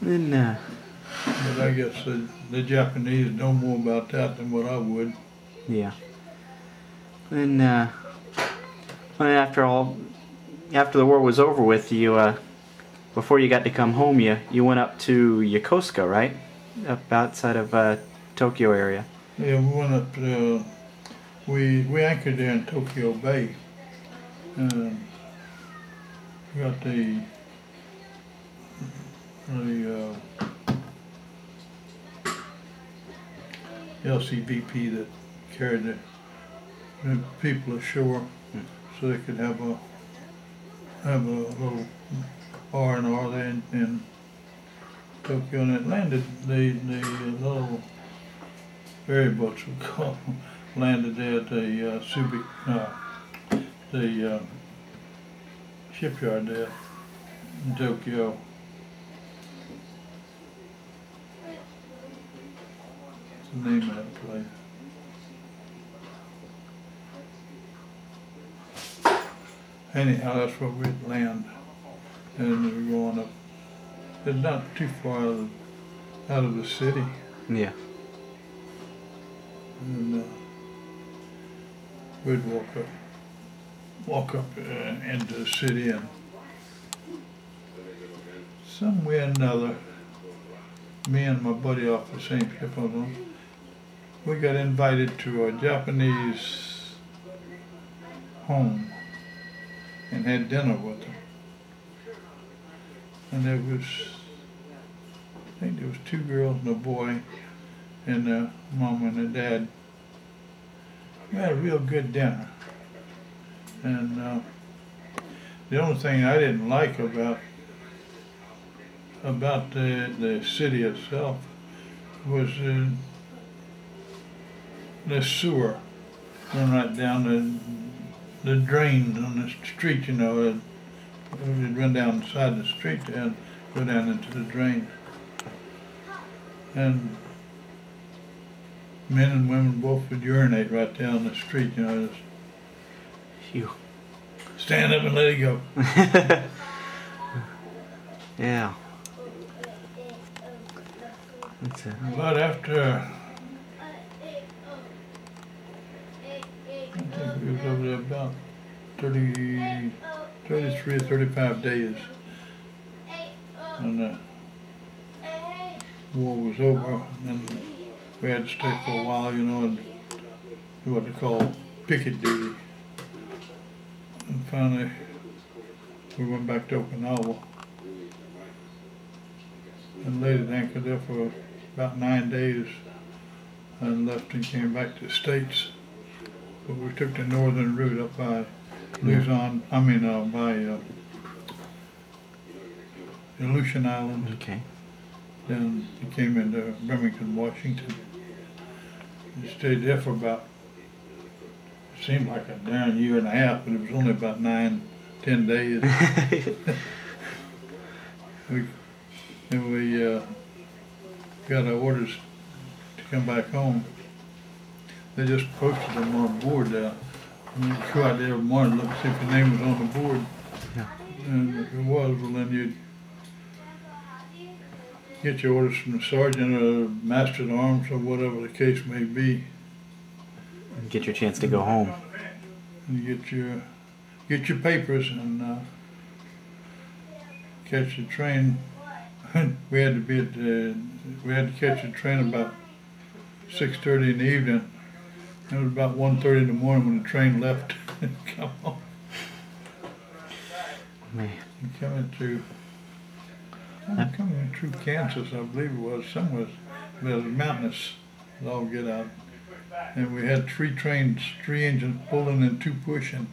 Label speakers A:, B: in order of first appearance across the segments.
A: And
B: But I guess the Japanese know more about that than what I would.
A: yeah. And after the war was over with, you before you got to come home, you went up to Yokosuka, right? Up outside of Tokyo area.
B: Yeah, we went up to, we anchored there in Tokyo Bay. We got the LCVP that carried the people ashore, so they could have a little R&R there in Tokyo, and it landed the little ferry boats we call them, landed there at the shipyard there in Tokyo. What's the name of that place? Anyhow, that's where we'd land, and we were going up. It's not too far out of the city.
A: Yeah.
B: And we'd walk up into the city, and some way or another, me and my buddy off the same ship I was on, we got invited to a Japanese home and had dinner with them. And there was, I think there was 2 girls and a boy, and the mom and the dad. We had a real good dinner. And the only thing I didn't like about the city itself was the sewer run right down the drains on the street, you know. It would run down the side of the street and go down into the drain. And men and women both would urinate right down the street, you know. Just
A: Phew.
B: stand up and let it go.
A: Yeah.
B: But after, I think we was over there about 33 or 35 days. And the war was over, and we had to stay for a while, you know, and do what they call picket duty. And finally, we went back to Okinawa and laid at anchor there for about 9 days, and left and came back to the States. But we took the northern route up by Luzon, by Aleutian Island.
A: Okay.
B: Then we came into Birmingham, Washington. We stayed there for about, it seemed like a darn year and a half, but it was only about 9-10 days. we got our orders to come back home. They just posted them on board there. And you go out there every morning, look and see if your name was on the board.
A: Yeah.
B: And if it was, well then you'd get your orders from the sergeant or master at arms or whatever the case may be.
A: And get your chance to go home.
B: And you get your papers and catch the train. we had to catch the train about 6:30 in the evening. It was about 1:30 in the morning when the train left and come home.
A: Man.
B: Coming through Kansas, I believe it was, somewhere. It was mountainous, it all get out. And we had 3 trains, 3 engines pulling and 2 pushing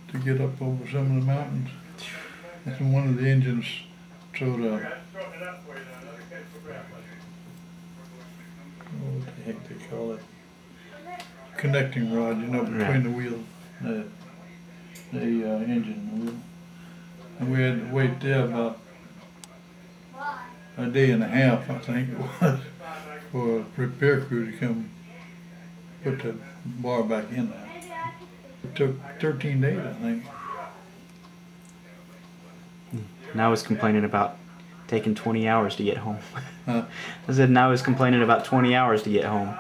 B: to get up over some of the mountains. And one of the engines sort of, what the heck they call it? Connecting rod, you know, between the wheel, the engine and the wheel. And we had to wait there about a day and a half, I think it was, for a repair crew to come put the bar back in there. It took 13 days, I think.
A: And I was complaining about taking 20 hours to get home.
B: Huh?
A: I said, and I was complaining about 20 hours to get home.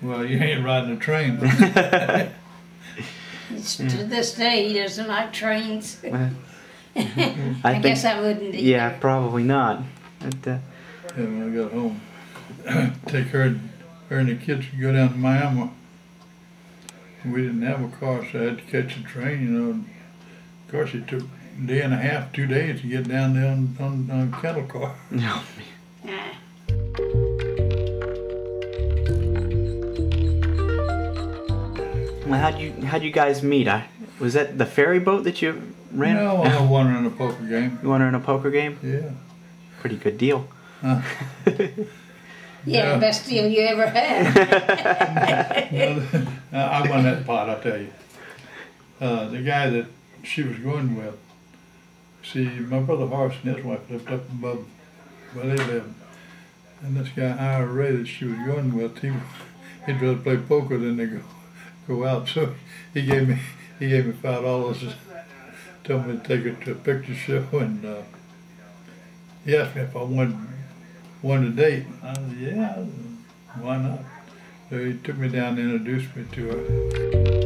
B: Well, you ain't riding a train.
C: To this day, he doesn't like trains.
A: I
C: guess I wouldn't either.
A: Yeah, probably not. But,
B: Yeah, when I got home, take her and the kids could go down to Miami. We didn't have a car, so I had to catch a train, you know. Of course, it took a day and a half, 2 days to get down there on a cattle car.
A: no.
C: Ah.
A: Well, how'd you guys meet? Was that the ferry boat that you ran?
B: No, I won in a poker game.
A: You won her in a poker game?
B: Yeah.
A: Pretty good deal.
B: Huh?
C: Yeah, best deal you ever had.
B: I won that pot, I'll tell you. The guy that she was going with, see, my brother Horace and his wife lived up above where they lived. And this guy, IRA, that she was going with, he'd rather play poker than to go out. So he gave me $5, told me to take her to a picture show, and he asked me if I wanted a date. I said, yeah, why not? So he took me down and introduced me to her.